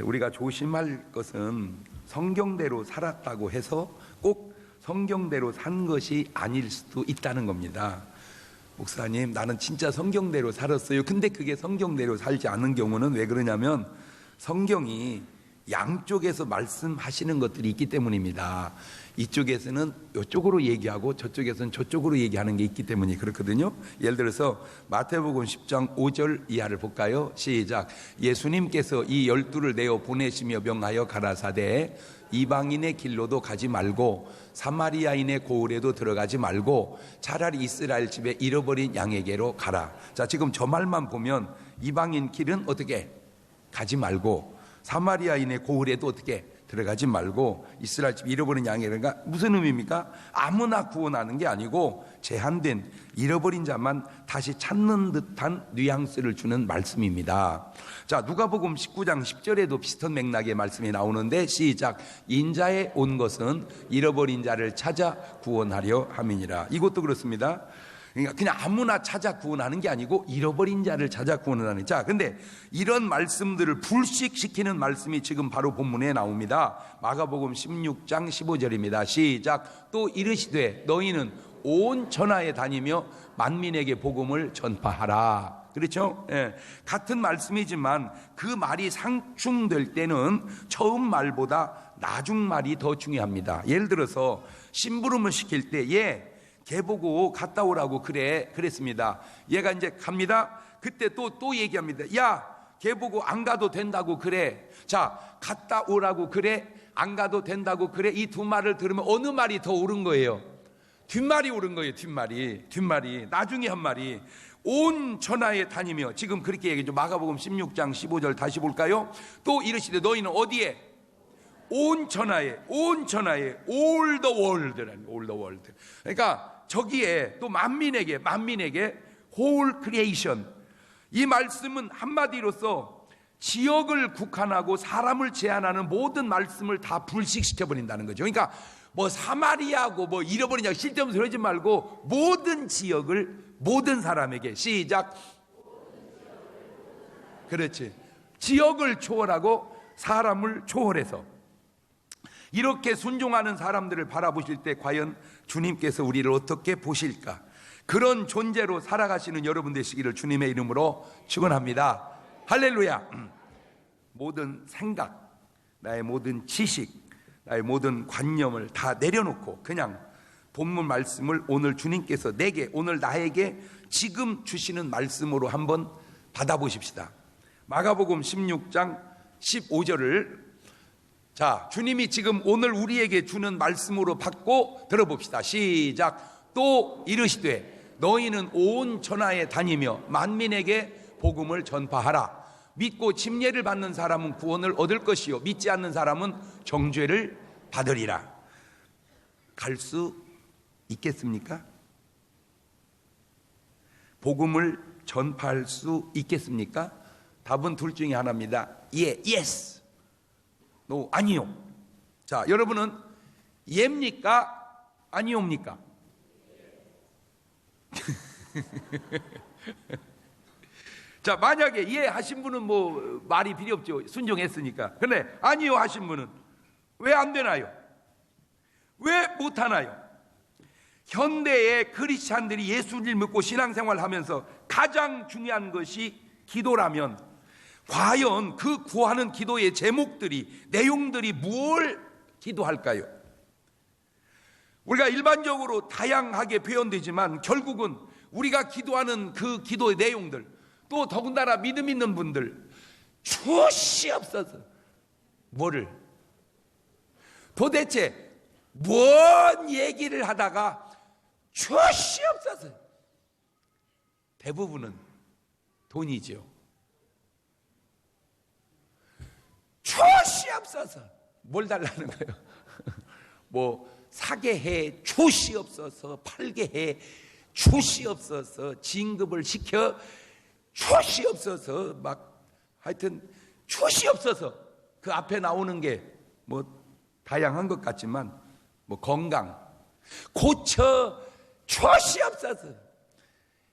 우리가 조심할 것은 성경대로 살았다고 해서 꼭 성경대로 산 것이 아닐 수도 있다는 겁니다. 목사님, 나는 진짜 성경대로 살았어요. 근데 그게 성경대로 살지 않은 경우는 왜 그러냐면 성경이 양쪽에서 말씀하시는 것들이 있기 때문입니다. 이쪽에서는 이쪽으로 얘기하고 저쪽에서는 저쪽으로 얘기하는 게 있기 때문이 그렇거든요. 예를 들어서 마태복음 10장 5절 이하를 볼까요? 시작. 예수님께서 이 12를 내어 보내시며 명하여 가라사대 이방인의 길로도 가지 말고 사마리아인의 고을에도 들어가지 말고 차라리 이스라엘 집에 잃어버린 양에게로 가라. 자, 지금 저 말만 보면 이방인 길은 어떻게 가지 말고 사마리아인의 고을에도 어떻게 들어가지 말고 이스라엘 집 잃어버린 양이라는가 무슨 의미입니까? 아무나 구원하는 게 아니고 제한된 잃어버린 자만 다시 찾는 듯한 뉘앙스를 주는 말씀입니다. 자, 누가복음 19장 10절에도 비슷한 맥락의 말씀이 나오는데 시작. 인자에 온 것은 잃어버린 자를 찾아 구원하려 함이니라. 이것도 그렇습니다. 그러니까 그냥 아무나 찾아 구원하는 게 아니고 잃어버린 자를 찾아 구원하는. 자, 근데 이런 말씀들을 불식시키는 말씀이 지금 바로 본문에 나옵니다. 마가복음 16장 15절입니다. 시작. 또 이르시되 너희는 온 천하에 다니며 만민에게 복음을 전파하라. 그렇죠? 예. 같은 말씀이지만 그 말이 상충될 때는 처음 말보다 나중 말이 더 중요합니다. 예를 들어서 심부름을 시킬 때 걔 보고 갔다 오라고 그랬습니다. 얘가 이제 갑니다. 그때 또 얘기합니다. 야, 걔 보고 안 가도 된다고 그래. 자, 갔다 오라고 그래, 안 가도 된다고 그래. 이 두 말을 들으면 어느 말이 더 옳은 거예요? 뒷말이 옳은 거예요. 뒷말이 나중에 한 말이. 온 천하에 다니며, 지금 그렇게 얘기해줘. 마가복음 16장 15절 다시 볼까요? 또 이르시되 너희는 어디에? 온 천하에 all the world. 그러니까 저기에 또 만민에게 whole creation. 이 말씀은 한마디로서 지역을 국한하고 사람을 제한하는 모든 말씀을 다 불식시켜 버린다는 거죠. 그러니까 뭐 사마리아고 뭐 잃어버린 자 쓸데없는 소리 하지 말고 모든 지역을 모든 사람에게. 시작. 그렇지. 지역을 초월하고 사람을 초월해서 이렇게 순종하는 사람들을 바라보실 때 과연 주님께서 우리를 어떻게 보실까? 그런 존재로 살아가시는 여러분 되시기를 주님의 이름으로 축원합니다. 할렐루야. 모든 생각, 나의 모든 지식, 나의 모든 관념을 다 내려놓고 그냥 본문 말씀을 오늘 주님께서 내게, 오늘 나에게 지금 주시는 말씀으로 한번 받아보십시다. 마가복음 16장 15절을 자, 주님이 지금 오늘 우리에게 주는 말씀으로 받고 들어봅시다. 시작. 또 이르시되 너희는 온 천하에 다니며 만민에게 복음을 전파하라. 믿고 침례를 받는 사람은 구원을 얻을 것이요 믿지 않는 사람은 정죄를 받으리라. 갈 수 있겠습니까? 복음을 전파할 수 있겠습니까? 답은 둘 중에 하나입니다. yes. no, 아니요. 자, 여러분은 예입니까? 아니옵니까? 자, 만약에 예 하신 분은 뭐 말이 필요 없죠. 순종했으니까. 근데 아니요 하신 분은 왜 안 되나요? 왜 못 하나요? 현대의 크리스찬들이 예수를 믿고 신앙생활 하면서 가장 중요한 것이 기도라면 과연 그 구하는 기도의 제목들이, 내용들이 뭘 기도할까요? 우리가 일반적으로 다양하게 표현되지만 결국은 우리가 기도하는 그 기도의 내용들, 또 더군다나 믿음 있는 분들 주시옵소서. 뭐를? 도대체 뭔 얘기를 하다가 주시옵소서. 대부분은 돈이죠. 주시옵소서. 뭘 달라는 거예요? 뭐 사게 해 주시옵소서, 팔게 해 주시옵소서, 진급을 시켜 주시옵소서, 막 하여튼 주시옵소서. 그 앞에 나오는 게 뭐 다양한 것 같지만 뭐 건강 고쳐 주시옵소서,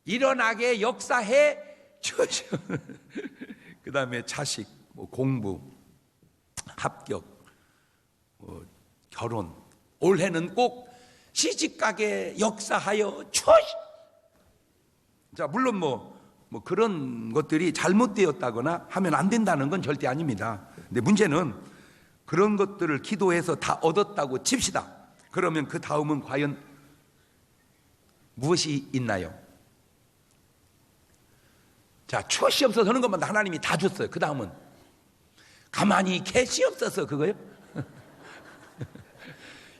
일어나게 역사해 주시옵소서. 그 다음에 자식, 뭐 공부, 합격, 결혼, 올해는 꼭 시집가게 역사하여 주시. 자, 물론 뭐 그런 것들이 잘못되었다거나 하면 안 된다는 건 절대 아닙니다. 근데 문제는 그런 것들을 기도해서 다 얻었다고 칩시다. 그러면 그 다음은 과연 무엇이 있나요? 자, 추시옵소서 하는 것만 하나님이 다 줬어요. 그 다음은 가만히 계시옵소서 그거요?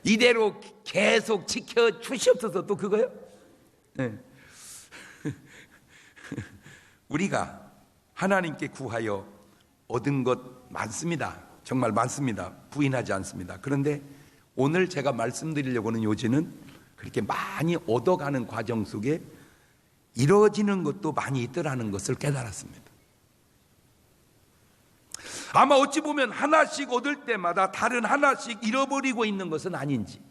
이대로 계속 지켜 주시옵소서 또 그거요? 네. 우리가 하나님께 구하여 얻은 것 많습니다. 정말 많습니다. 부인하지 않습니다. 그런데 오늘 제가 말씀드리려고 하는 요지는 그렇게 많이 얻어가는 과정 속에 이루어지는 것도 많이 있더라는 것을 깨달았습니다. 아마 어찌 보면 하나씩 얻을 때마다 다른 하나씩 잃어버리고 있는 것은 아닌지,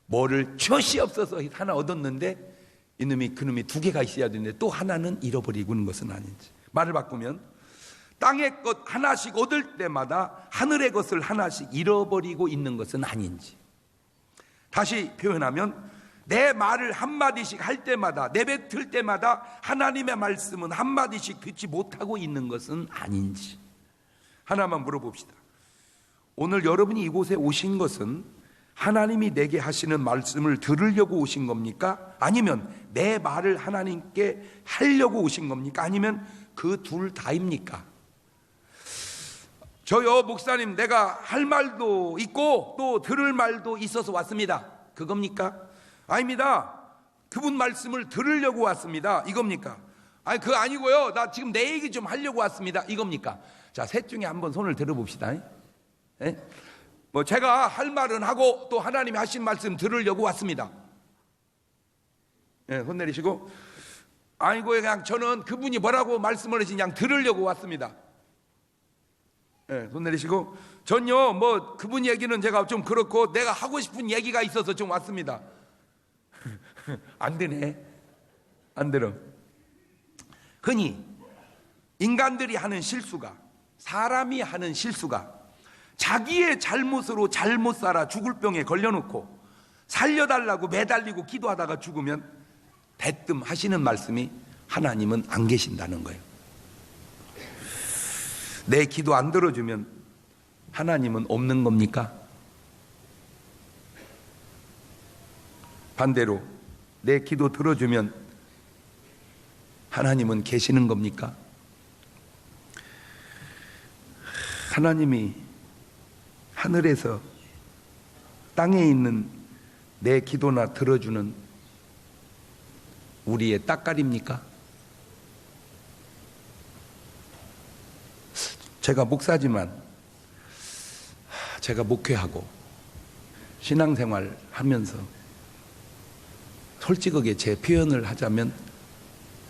뭐를 주시옵소서 하나 얻었는데 그놈이 두 개가 있어야 되는데 또 하나는 잃어버리고 있는 것은 아닌지, 말을 바꾸면 땅의 것 하나씩 얻을 때마다 하늘의 것을 하나씩 잃어버리고 있는 것은 아닌지, 다시 표현하면 내 말을 한마디씩 할 때마다 내뱉을 때마다 하나님의 말씀은 한마디씩 듣지 못하고 있는 것은 아닌지 하나만 물어봅시다. 오늘 여러분이 이곳에 오신 것은 하나님이 내게 하시는 말씀을 들으려고 오신 겁니까? 아니면 내 말을 하나님께 하려고 오신 겁니까? 아니면 그 둘 다입니까? 저요 목사님, 내가 할 말도 있고 또 들을 말도 있어서 왔습니다, 그겁니까? 아닙니다. 그분 말씀을 들으려고 왔습니다, 이겁니까? 아니 그거 아니고요, 나 지금 내 얘기 좀 하려고 왔습니다, 이겁니까? 자, 셋 중에 한번 손을 들어봅시다. 예? 뭐 제가 할 말은 하고 또 하나님이 하신 말씀 들으려고 왔습니다. 예, 손 내리시고, 아이고 그냥 저는 그분이 뭐라고 말씀을 하시는지 그냥 들으려고 왔습니다. 예, 손 내리시고, 전요 뭐 그분 얘기는 제가 좀 그렇고 내가 하고 싶은 얘기가 있어서 좀 왔습니다. 안 되네, 안 들어. 흔히 인간들이 하는 실수가, 사람이 하는 실수가, 자기의 잘못으로 잘못 살아 죽을 병에 걸려놓고 살려달라고 매달리고 기도하다가 죽으면 대뜸 하시는 말씀이 하나님은 안 계신다는 거예요. 내 기도 안 들어주면 하나님은 없는 겁니까? 반대로 내 기도 들어주면 하나님은 계시는 겁니까? 하나님이 하늘에서 땅에 있는 내 기도나 들어주는 우리의 따까리입니까? 제가 목사지만 제가 목회하고 신앙생활 하면서 솔직하게 제 표현을 하자면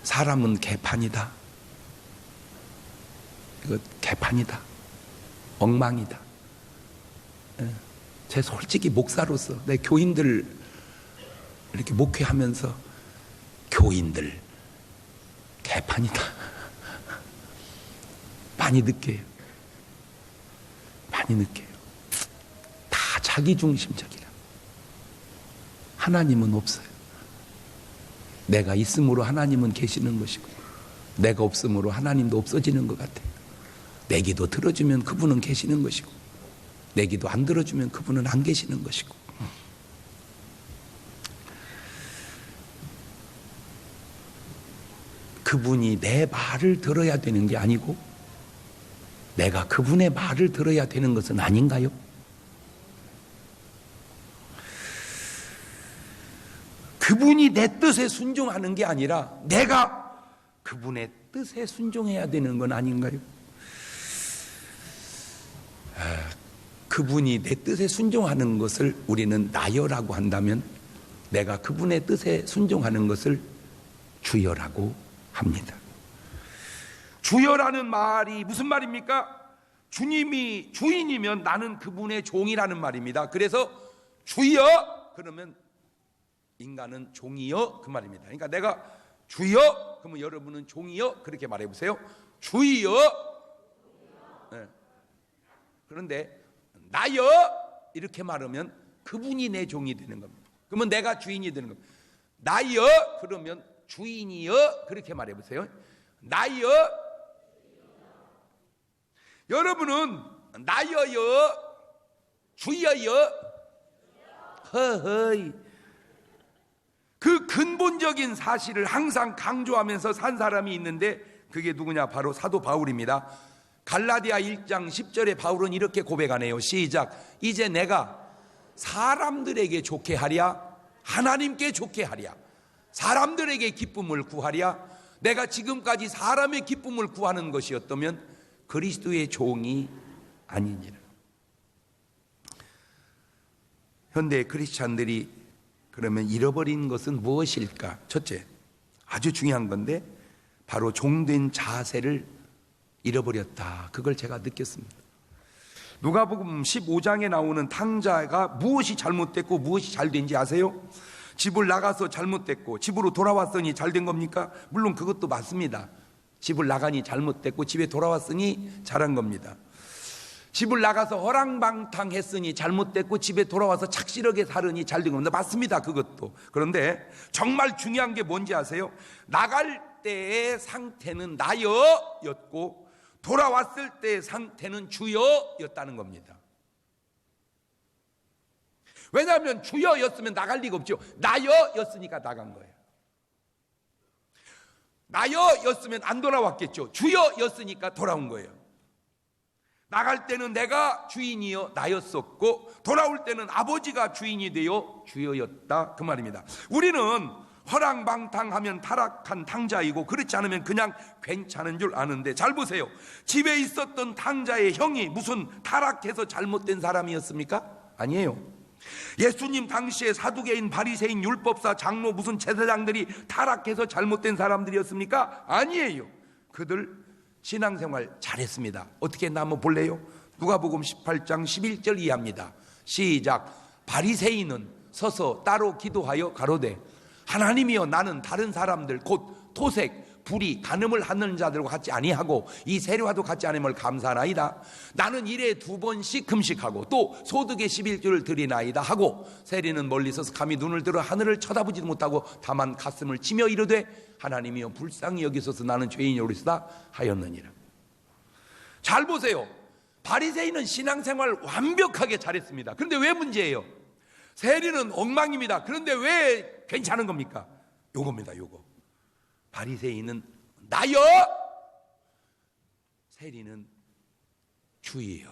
사람은 개판이다. 이거 개판이다. 엉망이다. 제 솔직히 목사로서 내 교인들 이렇게 목회하면서 교인들 개판이다. 많이 느껴요. 많이 느껴요. 다 자기중심적이라. 하나님은 없어요. 내가 있음으로 하나님은 계시는 것이고 내가 없음으로 하나님도 없어지는 것 같아요. 내 기도 들어주면 그분은 계시는 것이고 내 기도 안 들어주면 그분은 안 계시는 것이고. 그분이 내 말을 들어야 되는 게 아니고 내가 그분의 말을 들어야 되는 것은 아닌가요? 그분이 내 뜻에 순종하는 게 아니라 내가 그분의 뜻에 순종해야 되는 건 아닌가요? 그분이 내 뜻에 순종하는 것을 우리는 나여라고 한다면 내가 그분의 뜻에 순종하는 것을 주여라고 합니다. 주여라는 말이 무슨 말입니까? 주님이 주인이면 나는 그분의 종이라는 말입니다. 그래서 주여 그러면 인간은 종이여 그 말입니다. 그러니까 내가 주여 그러면 여러분은 종이여 그렇게 말해보세요. 주여. 네. 그런데 나여 이렇게 말하면 그분이 내 종이 되는 겁니다. 그러면 내가 주인이 되는 겁니다. 나여 그러면 주인이여 그렇게 말해보세요. 나여. 여러분은 나여여 주여여 허허이 그 근본적인 사실을 항상 강조하면서 산 사람이 있는데 그게 누구냐? 바로 사도 바울입니다. 갈라디아 1장 10절에 바울은 이렇게 고백하네요. 시작. 이제 내가 사람들에게 좋게 하랴 하나님께 좋게 하랴 사람들에게 기쁨을 구하랴 내가 지금까지 사람의 기쁨을 구하는 것이었다면 그리스도의 종이 아니니라. 현대 크리스찬들이 그러면 잃어버린 것은 무엇일까? 첫째, 아주 중요한 건데 바로 종된 자세를 잃어버렸다. 그걸 제가 느꼈습니다. 누가복음 15장에 나오는 탕자가 무엇이 잘못됐고 무엇이 잘된지 아세요? 집을 나가서 잘못됐고 집으로 돌아왔으니 잘된 겁니까? 물론 그것도 맞습니다. 집을 나가니 잘못됐고 집에 돌아왔으니 잘한 겁니다. 집을 나가서 허랑방탕했으니 잘못됐고 집에 돌아와서 착실하게 살으니 잘된 겁니다. 맞습니다. 그것도. 그런데 정말 중요한 게 뭔지 아세요? 나갈 때의 상태는 나여였고 돌아왔을 때의 상태는 주여였다는 겁니다. 왜냐하면 주여였으면 나갈 리가 없죠. 나여였으니까 나간 거예요. 나여였으면 안 돌아왔겠죠. 주여였으니까 돌아온 거예요. 나갈 때는 내가 주인이여 나였었고 돌아올 때는 아버지가 주인이 되어 주여였다 그 말입니다. 우리는 허랑방탕하면 타락한 탕자이고 그렇지 않으면 그냥 괜찮은 줄 아는데 잘 보세요. 집에 있었던 탕자의 형이 무슨 타락해서 잘못된 사람이었습니까? 아니에요. 예수님 당시에 사두개인, 바리새인, 율법사, 장로, 무슨 제사장들이 타락해서 잘못된 사람들이었습니까? 아니에요. 그들 신앙생활 잘했습니다. 어떻게 했나 한번 볼래요? 누가복음 18장 11절 이하입니다. 시작. 바리새인은 서서 따로 기도하여 가로되 하나님이여 나는 다른 사람들 곧 토색, 불의, 간음을 하는 자들과 같지 아니하고 이 세례와도 같지 않음을 감사하나이다. 나는 일에 2번씩 금식하고 또 소득의 11조를 드리나이다 하고 세리는 멀리 서서 감히 눈을 들어 하늘을 쳐다보지도 못하고 다만 가슴을 치며 이르되 하나님이여 불쌍히 여기소서 나는 죄인이오리소다 하였느니라. 잘 보세요. 바리새인은 신앙생활 완벽하게 잘했습니다. 그런데 왜 문제예요? 세리는 엉망입니다. 그런데 왜 괜찮은 겁니까? 요겁니다. 요거. 바리새인은 나여, 세리는 주여.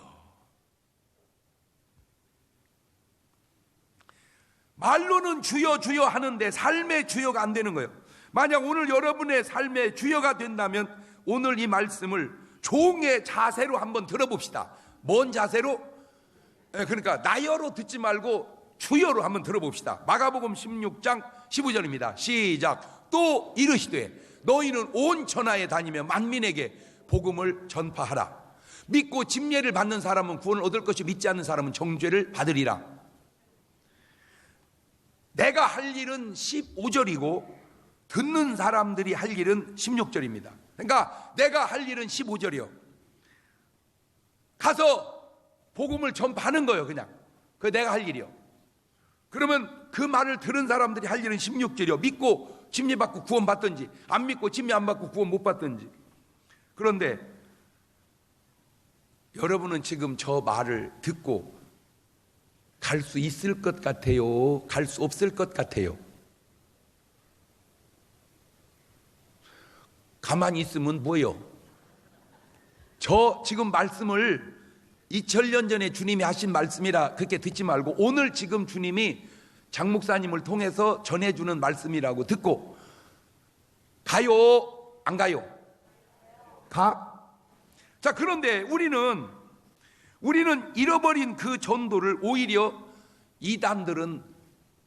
말로는 주여 주여 하는데 삶의 주여가 안 되는 거예요. 만약 오늘 여러분의 삶의 주여가 된다면 오늘 이 말씀을 종의 자세로 한번 들어봅시다. 뭔 자세로? 그러니까 나여로 듣지 말고 주여로 한번 들어봅시다. 마가복음 16장 15절입니다. 시작. 또 이르시되 너희는 온 천하에 다니며 만민에게 복음을 전파하라. 믿고 침례를 받는 사람은 구원을 얻을 것이 믿지 않는 사람은 정죄를 받으리라. 내가 할 일은 15절이고 듣는 사람들이 할 일은 16절입니다. 그러니까 내가 할 일은 15절이요. 가서 복음을 전파하는 거예요. 그냥 그게 내가 할 일이요. 그러면 그 말을 들은 사람들이 할 일은 16절이요. 믿고 침례 받고 구원 받든지 안 믿고 침례 안 받고 구원 못 받든지. 그런데 여러분은 지금 저 말을 듣고 갈 수 있을 것 같아요? 갈 수 없을 것 같아요? 가만히 있으면 뭐예요? 저 지금 말씀을 2000년 전에 주님이 하신 말씀이라 그렇게 듣지 말고 오늘 지금 주님이 장 목사님을 통해서 전해주는 말씀이라고 듣고 가요? 안 가요? 가? 자, 그런데 우리는 잃어버린 그 전도를 오히려 이단들은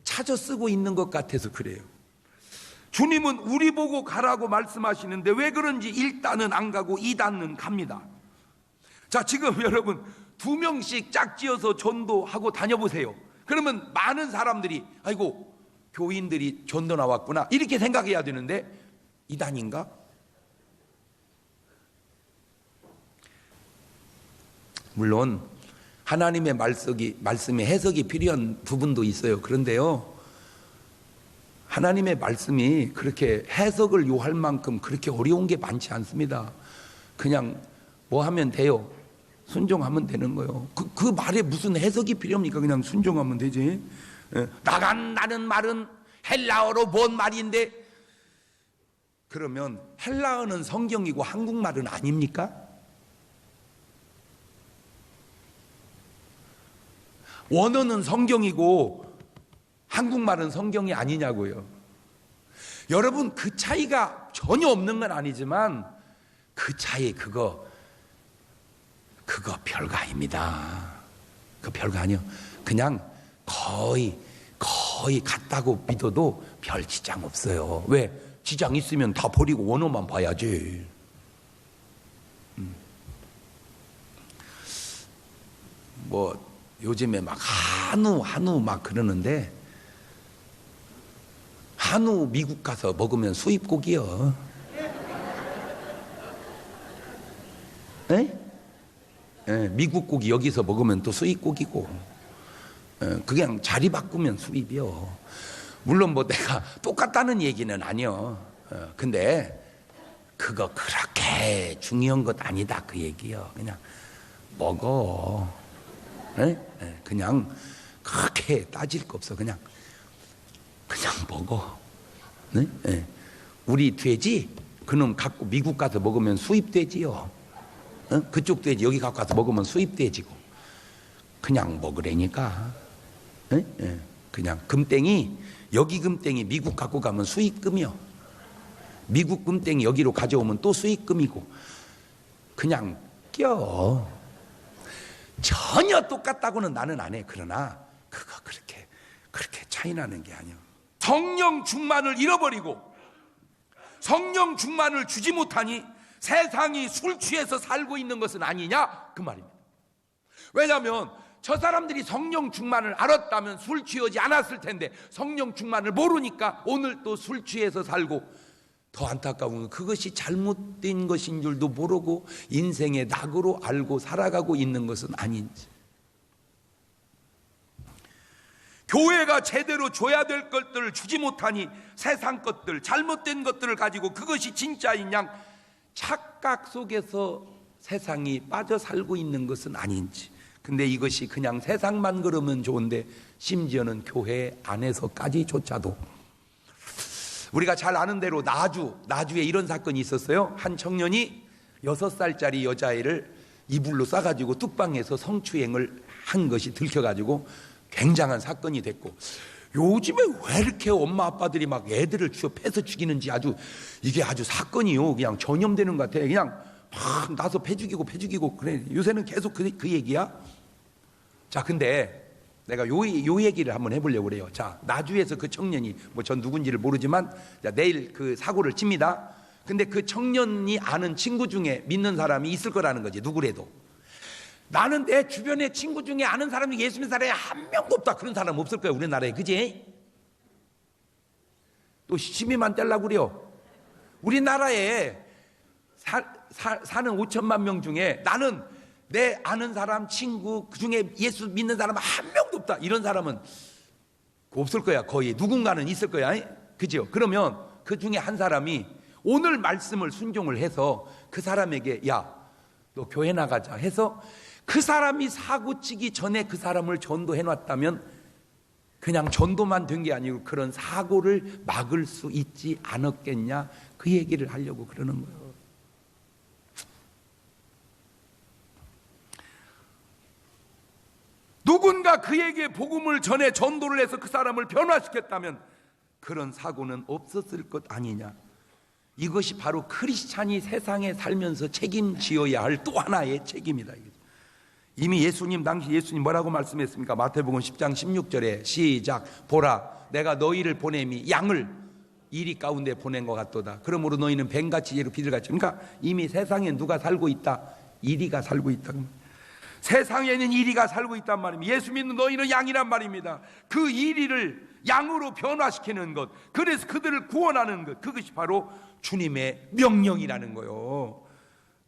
찾아 쓰고 있는 것 같아서 그래요. 주님은 우리 보고 가라고 말씀하시는데 왜 그런지 1단은 안 가고 2단은 갑니다. 자, 지금 여러분 2명씩 짝지어서 전도하고 다녀보세요. 그러면 많은 사람들이 아이고 교인들이 전도 나왔구나 이렇게 생각해야 되는데 이단인가? 물론 하나님의 말씀에 해석이 필요한 부분도 있어요. 그런데요, 하나님의 말씀이 그렇게 해석을 요할 만큼 그렇게 어려운 게 많지 않습니다. 그냥 뭐 하면 돼요. 순종하면 되는 거예요. 그 말에 무슨 해석이 필요합니까? 그냥 순종하면 되지. 나간다는 말은 헬라어로 뭔 말인데, 그러면 헬라어는 성경이고 한국말은 아닙니까? 원어는 성경이고 한국말은 성경이 아니냐고요. 여러분, 그 차이가 전혀 없는 건 아니지만 그 차이 그거 별거 아닙니다. 그 별거 아니요. 그냥 거의 같다고 믿어도 별 지장 없어요. 왜? 지장 있으면 다 버리고 원어만 봐야지. 뭐 요즘에 막 한우 막 그러는데, 한우 미국 가서 먹으면 수입고기요. 미국 고기 여기서 먹으면 또 수입고기고, 그냥 자리 바꾸면 수입이요. 물론 뭐 내가 똑같다는 얘기는 아니요. 근데 그거 그렇게 중요한 것 아니다 그 얘기요. 그냥 먹어. 그냥 그렇게 따질 거 없어. 그냥 먹어. 우리 돼지 그놈 갖고 미국 가서 먹으면 수입 돼지요. 그쪽 돼지 여기 갖고 가서 먹으면 수입 돼지고. 그냥 먹으라니까. 그냥 금땡이, 여기 금땡이 미국 갖고 가면 수입금이요. 미국 금땡이 여기로 가져오면 또 수입금이고. 그냥 껴. 전혀 똑같다고는 나는 안 해. 그러나 그거 그렇게 차이 나는 게 아니야. 성령 충만을 잃어버리고 성령 충만을 주지 못하니 세상이 술 취해서 살고 있는 것은 아니냐 그 말입니다. 왜냐하면 저 사람들이 성령 충만을 알았다면 술 취하지 않았을 텐데, 성령 충만을 모르니까 오늘 또 술 취해서 살고, 더 안타까운 건 그것이 잘못된 것인 줄도 모르고 인생의 낙으로 알고 살아가고 있는 것은 아닌지. 교회가 제대로 줘야 될 것들을 주지 못하니 세상 것들, 잘못된 것들을 가지고 그것이 진짜인 양 착각 속에서 세상이 빠져 살고 있는 것은 아닌지. 근데 이것이 그냥 세상만 그러면 좋은데 심지어는 교회 안에서까지조차도, 우리가 잘 아는 대로 나주에 이런 사건이 있었어요. 한 청년이 6살짜리 여자애를 이불로 싸가지고 뚝방에서 성추행을 한 것이 들켜가지고 굉장한 사건이 됐고, 요즘에 왜 이렇게 엄마 아빠들이 막 애들을 패서 죽이는지 이게 아주 사건이요. 그냥 전염되는 것 같아. 그냥 막 나서 패 죽이고 그래. 요새는 계속 그 얘기야. 자, 근데 내가 요 얘기를 한번 해보려고 그래요. 자, 나주에서 그 청년이, 뭐 전 누군지를 모르지만, 자, 내일 그 사고를 칩니다. 근데 그 청년이 아는 친구 중에 믿는 사람이 있을 거라는 거지, 누구래도. 나는 내 주변에 친구 중에 아는 사람이 예수 믿는 사람이 한 명도 없다. 그런 사람 없을 거야, 우리나라에. 그지? 또 시비만 떼려고 그래요. 우리나라에 사는 5천만 명 중에 나는 내 아는 사람, 친구 그 중에 예수 믿는 사람 한 명도 없다. 이런 사람은 없을 거야. 거의 누군가는 있을 거야. 그죠? 그러면 그 중에 한 사람이 오늘 말씀을 순종을 해서 그 사람에게, 야, 너 교회 나가자 해서 그 사람이 사고치기 전에 그 사람을 전도해 놨다면 그냥 전도만 된 게 아니고 그런 사고를 막을 수 있지 않았겠냐, 그 얘기를 하려고 그러는 거예요. 누군가 그에게 복음을 전해 전도를 해서 그 사람을 변화시켰다면 그런 사고는 없었을 것 아니냐. 이것이 바로 크리스찬이 세상에 살면서 책임지어야 할 또 하나의 책임이다. 이미 당시 예수님 뭐라고 말씀했습니까? 마태복음 10장 16절에 시작. 보라, 내가 너희를 보냄이 양을 이리 가운데 보낸 것 같도다. 그러므로 너희는 뱀같이 예로 비둘같이. 그러니까 이미 세상에 누가 살고 있다? 이리가 살고 있다. 세상에는 이리가 살고 있단 말입니다. 예수 믿는 너희는 양이란 말입니다. 그 이리를 양으로 변화시키는 것, 그래서 그들을 구원하는 것, 그것이 바로 주님의 명령이라는 거예요.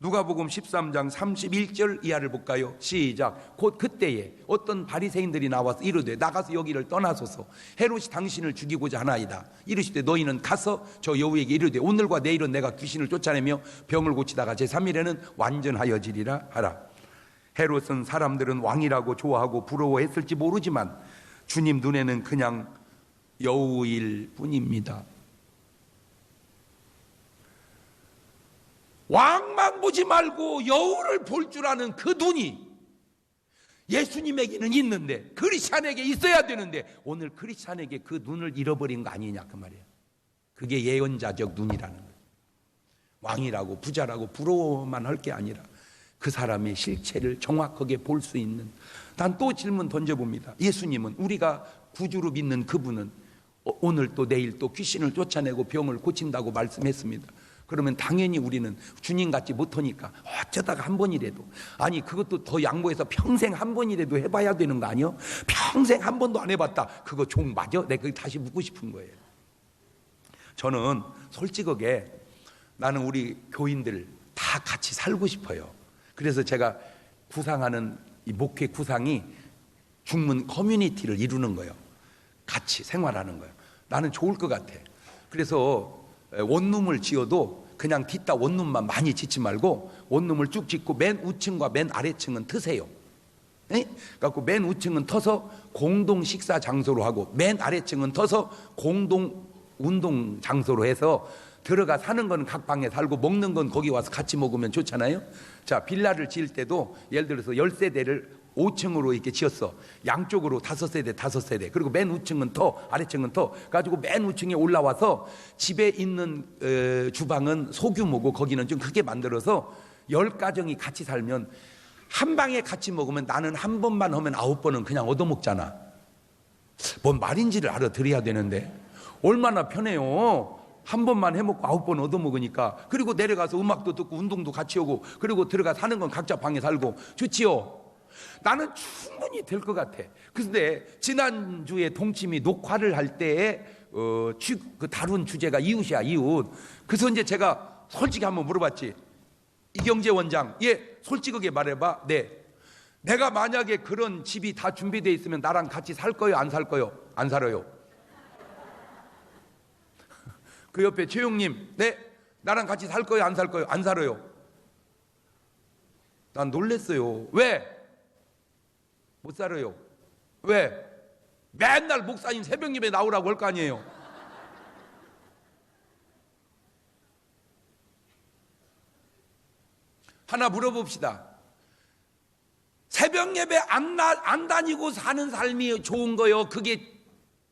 누가복음 13장 31절 이하를 볼까요? 시작. 곧 그때에 어떤 바리새인들이 나와서 이르되 나가서 여기를 떠나소서. 헤롯이 당신을 죽이고자 하나이다. 이르시되 너희는 가서 저 여우에게 이르되 오늘과 내일은 내가 귀신을 쫓아내며 병을 고치다가 제3일에는 완전하여지리라 하라. 헤롯은 사람들은 왕이라고 좋아하고 부러워했을지 모르지만 주님 눈에는 그냥 여우일 뿐입니다. 왕만 보지 말고 여우를 볼 줄 아는 그 눈이 예수님에게는 있는데, 크리스찬에게 있어야 되는데 오늘 크리스찬에게 그 눈을 잃어버린 거 아니냐 그 말이에요. 그게 예언자적 눈이라는 거예요. 왕이라고 부자라고 부러워만 할 게 아니라 그 사람의 실체를 정확하게 볼 수 있는. 난 또 질문 던져봅니다. 예수님은, 우리가 구주로 믿는 그분은 오늘 또 내일 또 귀신을 쫓아내고 병을 고친다고 말씀했습니다. 그러면 당연히 우리는 주님 같지 못하니까 어쩌다가 한 번이라도, 아니 그것도 더 양보해서 평생 한 번이라도 해봐야 되는 거 아니요? 평생 한 번도 안 해봤다, 그거 종 맞아? 내가 그게 다시 묻고 싶은 거예요. 저는 솔직하게 나는 우리 교인들 다 같이 살고 싶어요. 그래서 제가 구상하는 이 목회 구상이 중문 커뮤니티를 이루는 거예요. 같이 생활하는 거예요. 나는 좋을 것 같아. 그래서 원룸을 지어도 그냥 뒷다 원룸만 많이 짓지 말고 원룸을 쭉 짓고 맨 우층과 맨 아래층은 트세요. 그래갖고 맨 우층은 터서 공동 식사 장소로 하고 맨 아래층은 터서 공동 운동 장소로 해서 들어가 사는 건 각 방에 살고 먹는 건 거기 와서 같이 먹으면 좋잖아요. 자, 빌라를 지을 때도 예를 들어서 10세대를 5층으로 이렇게 지었어. 양쪽으로 5세대. 그리고 맨 우층은 터, 아래층은 터. 가지고 맨 우층에 올라와서 집에 있는 주방은 소규모고 거기는 좀 크게 만들어서 10가정이 같이 살면 한 방에 같이 먹으면 나는 한 번만 하면 9번은 그냥 얻어먹잖아. 뭔 말인지를 알아들어야 되는데 얼마나 편해요. 한 번만 해먹고 9번 얻어먹으니까. 그리고 내려가서 음악도 듣고 운동도 같이 하고, 그리고 들어가 사는 건 각자 방에 살고 좋지요. 나는 충분히 될 것 같아. 그런데 지난주에 동치미 녹화를 할 때에 그 다룬 주제가 이웃이야, 이웃. 그래서 이제 제가 솔직히 한번 물어봤지. 이경재 원장, 예, 솔직하게 말해봐. 네. 내가 만약에 그런 집이 다 준비되어 있으면 나랑 같이 살 거요, 안 살 거요? 안 살아요. 그 옆에 최용님, 네, 나랑 같이 살 거요, 안 살 거요? 안 살아요. 난 놀랬어요. 왜? 못 살아요. 왜? 맨날 목사님 새벽 예배 나오라고 할 거 아니에요. 하나 물어봅시다. 새벽 예배 안 다니고 사는 삶이 좋은 거요? 그게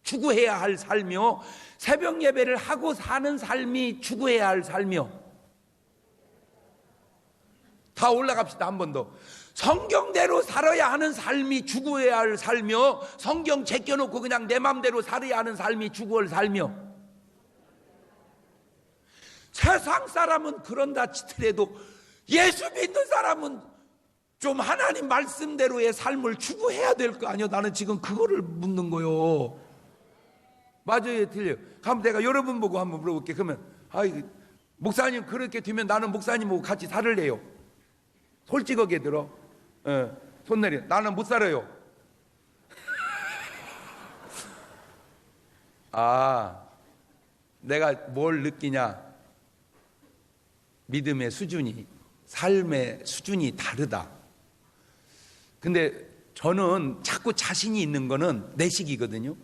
추구해야 할 삶이요? 새벽 예배를 하고 사는 삶이 추구해야 할 삶이요? 다 올라갑시다. 한 번 더. 성경대로 살아야 하는 삶이 추구해야 할 삶이요? 성경 제껴놓고 그냥 내 맘대로 살아야 하는 삶이 추구할 삶이요? 세상 사람은 그런다 치더라도 예수 믿는 사람은 좀 하나님 말씀대로의 삶을 추구해야 될 거 아니요? 나는 지금 그거를 묻는 거요. 맞아요, 틀려요. 그럼 내가 여러분 보고 한번 물어볼게. 그러면 목사님 그렇게 되면 나는 목사님하고 같이 살을래요. 솔직하게 들어. 손 내려. 나는 못 살아요. 내가 뭘 느끼냐? 믿음의 수준이, 삶의 수준이 다르다. 근데 저는 자꾸 자신이 있는 거는 내식이거든요.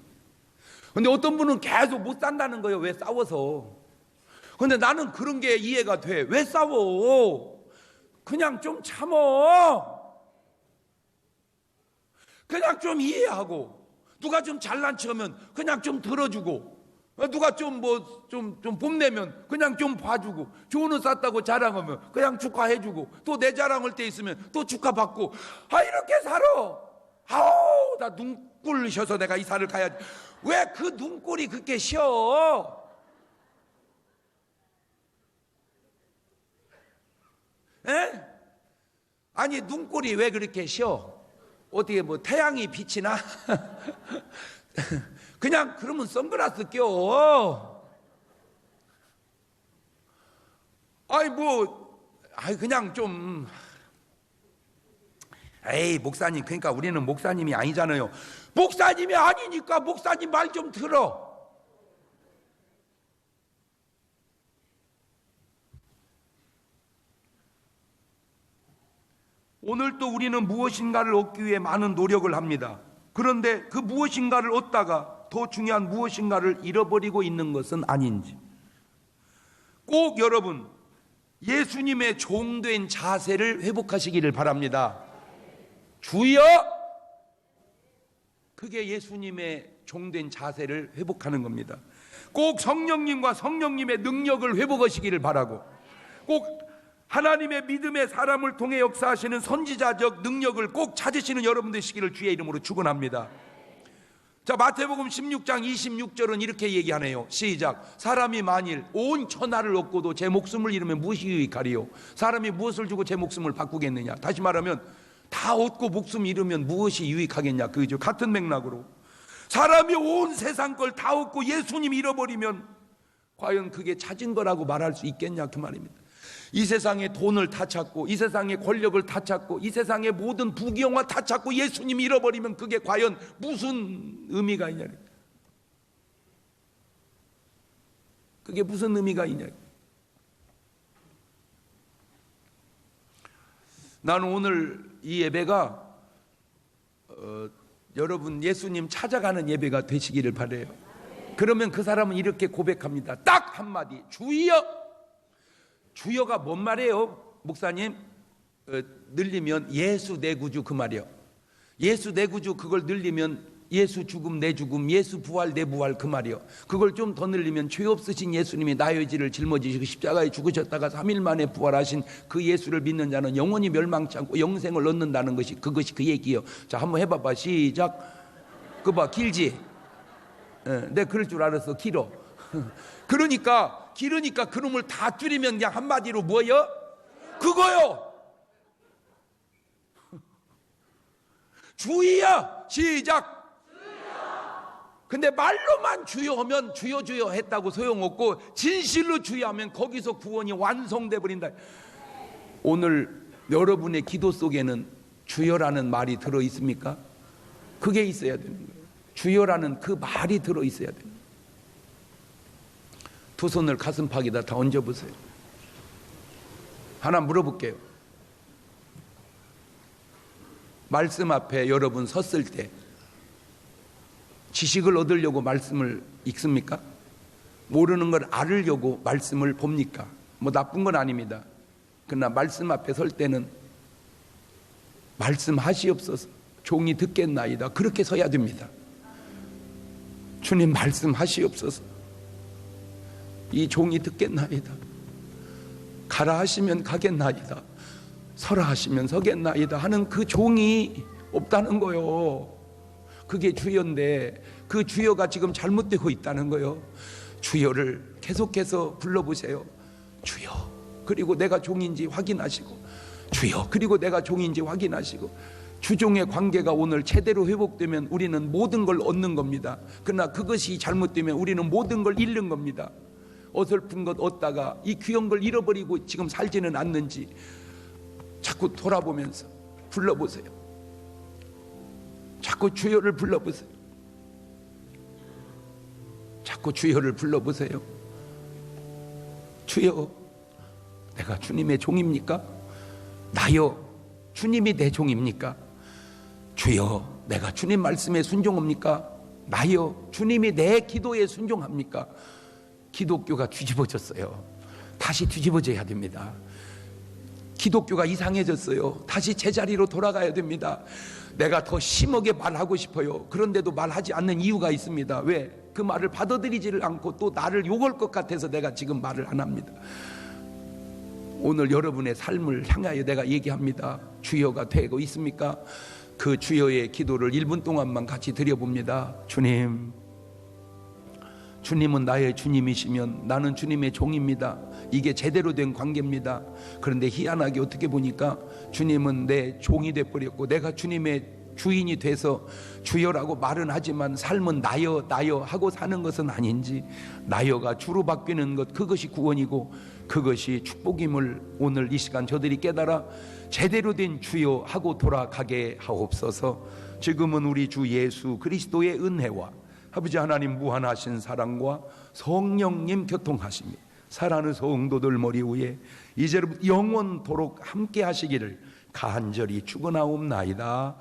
근데 어떤 분은 계속 못 산다는 거예요. 왜? 싸워서. 근데 나는 그런 게 이해가 돼. 왜 싸워? 그냥 좀 참어. 그냥 좀 이해하고, 누가 좀 잘난 척하면 그냥 좀 들어주고, 누가 좀 좀 뽐내면 그냥 좀 봐주고, 좋은 옷 샀다고 자랑하면 그냥 축하해주고, 또 내 자랑할 때 있으면 또 축하받고. 이렇게 살아. 나 눈꼴 쉬어서 내가 이사를 가야지. 왜 그 눈꼴이 그렇게 쉬어? 에? 아니 눈꼴이 왜 그렇게 쉬어? 어떻게 뭐 태양이 비치나? 그냥 그러면 선글라스 껴. 그냥 좀 에이 목사님, 그러니까 우리는 목사님이 아니잖아요. 목사님이 아니니까 목사님 말 좀 들어. 오늘도 우리는 무엇인가를 얻기 위해 많은 노력을 합니다. 그런데 그 무엇인가를 얻다가 더 중요한 무엇인가를 잃어버리고 있는 것은 아닌지, 꼭 여러분 예수님의 종된 자세를 회복하시기를 바랍니다. 주여! 그게 예수님의 종된 자세를 회복하는 겁니다. 꼭 성령님과 성령님의 능력을 회복하시기를 바라고, 꼭 하나님의 믿음의 사람을 통해 역사하시는 선지자적 능력을 꼭 찾으시는 여러분 되시기를 주의 이름으로 축원합니다. 자, 마태복음 16장 26절은 이렇게 얘기하네요. 시작. 사람이 만일 온 천하를 얻고도 제 목숨을 잃으면 무엇이 유익하리요? 사람이 무엇을 주고 제 목숨을 바꾸겠느냐? 다시 말하면 다 얻고 목숨 잃으면 무엇이 유익하겠냐? 그죠? 같은 맥락으로 사람이 온 세상 걸 다 얻고 예수님 잃어버리면 과연 그게 찾은 거라고 말할 수 있겠냐? 그 말입니다. 이 세상의 돈을 다 찾고, 이 세상의 권력을 다 찾고, 이 세상의 모든 부귀영화 다 찾고 예수님 잃어버리면 그게 과연 무슨 의미가 있냐? 그게 무슨 의미가 있냐? 나는 오늘 이 예배가 여러분 예수님 찾아가는 예배가 되시기를 바라요. 그러면 그 사람은 이렇게 고백합니다. 딱 한마디. 주여! 주여가 뭔 말이에요? 목사님, 늘리면 예수 내 구주 그 말이요. 예수 내 구주, 그걸 늘리면 예수 죽음 내 죽음, 예수 부활 내 부활 그 말이요. 그걸 좀 더 늘리면 죄 없으신 예수님이 나의 죄를 짊어지시고 십자가에 죽으셨다가 3일 만에 부활하신 그 예수를 믿는 자는 영원히 멸망치 않고 영생을 얻는다는 것이 그것이 그 얘기예요. 자, 한번 해봐봐. 시작. 그거 봐, 길지? 내가 그럴 줄 알았어. 길어. 그러니까 그놈을 다 줄이면 그냥 한마디로 뭐요? 그거요. 주여. 시작. 근데 말로만 주여 하면 주여 주여 했다고 소용없고, 진실로 주여 하면 거기서 구원이 완성돼 버린다. 오늘 여러분의 기도 속에는 주여라는 말이 들어 있습니까? 그게 있어야 되는 거예요. 주여라는 그 말이 들어 있어야 됩니다. 두 손을 가슴팍에다 다 얹어보세요. 하나 물어볼게요. 말씀 앞에 여러분 섰을 때 지식을 얻으려고 말씀을 읽습니까? 모르는 걸 알으려고 말씀을 봅니까? 뭐 나쁜 건 아닙니다. 그러나 말씀 앞에 설 때는 말씀하시옵소서, 종이 듣겠나이다, 그렇게 서야 됩니다. 주님 말씀하시옵소서, 이 종이 듣겠나이다. 가라 하시면 가겠나이다, 서라 하시면 서겠나이다 하는 그 종이 없다는 거요. 그게 주여인데 그 주여가 지금 잘못되고 있다는 거요. 주여를 계속해서 불러보세요. 주여, 그리고 내가 종인지 확인하시고, 주여, 그리고 내가 종인지 확인하시고. 주종의 관계가 오늘 제대로 회복되면 우리는 모든 걸 얻는 겁니다. 그러나 그것이 잘못되면 우리는 모든 걸 잃는 겁니다. 어설픈 것 얻다가 이 귀한 걸 잃어버리고 지금 살지는 않는지 자꾸 돌아보면서 불러보세요. 자꾸 주여를 불러보세요. 자꾸 주여를 불러보세요. 주여, 내가 주님의 종입니까? 나여, 주님이 내 종입니까? 주여, 내가 주님 말씀에 순종합니까? 나여, 주님이 내 기도에 순종합니까? 기독교가 뒤집어졌어요. 다시 뒤집어져야 됩니다. 기독교가 이상해졌어요. 다시 제자리로 돌아가야 됩니다. 내가 더 심하게 말하고 싶어요. 그런데도 말하지 않는 이유가 있습니다. 왜? 그 말을 받아들이지를 않고 또 나를 욕할 것 같아서 내가 지금 말을 안 합니다. 오늘 여러분의 삶을 향하여 내가 얘기합니다. 주여가 되고 있습니까? 그 주여의 기도를 1분 동안만 같이 드려봅니다. 주님, 주님은 나의 주님이시면 나는 주님의 종입니다. 이게 제대로 된 관계입니다. 그런데 희한하게 어떻게 보니까 주님은 내 종이 돼버렸고 내가 주님의 주인이 돼서 주여라고 말은 하지만 삶은 나여 나여 하고 사는 것은 아닌지, 나여가 주로 바뀌는 것, 그것이 구원이고 그것이 축복임을 오늘 이 시간 저들이 깨달아 제대로 된 주여 하고 돌아가게 하옵소서. 지금은 우리 주 예수 그리스도의 은혜와 아버지 하나님 무한하신 사랑과 성령님 교통하심이 사랑하는 성도들 머리 위에 이제부터 영원토록 함께 하시기를 간절히 축원하옵나이다.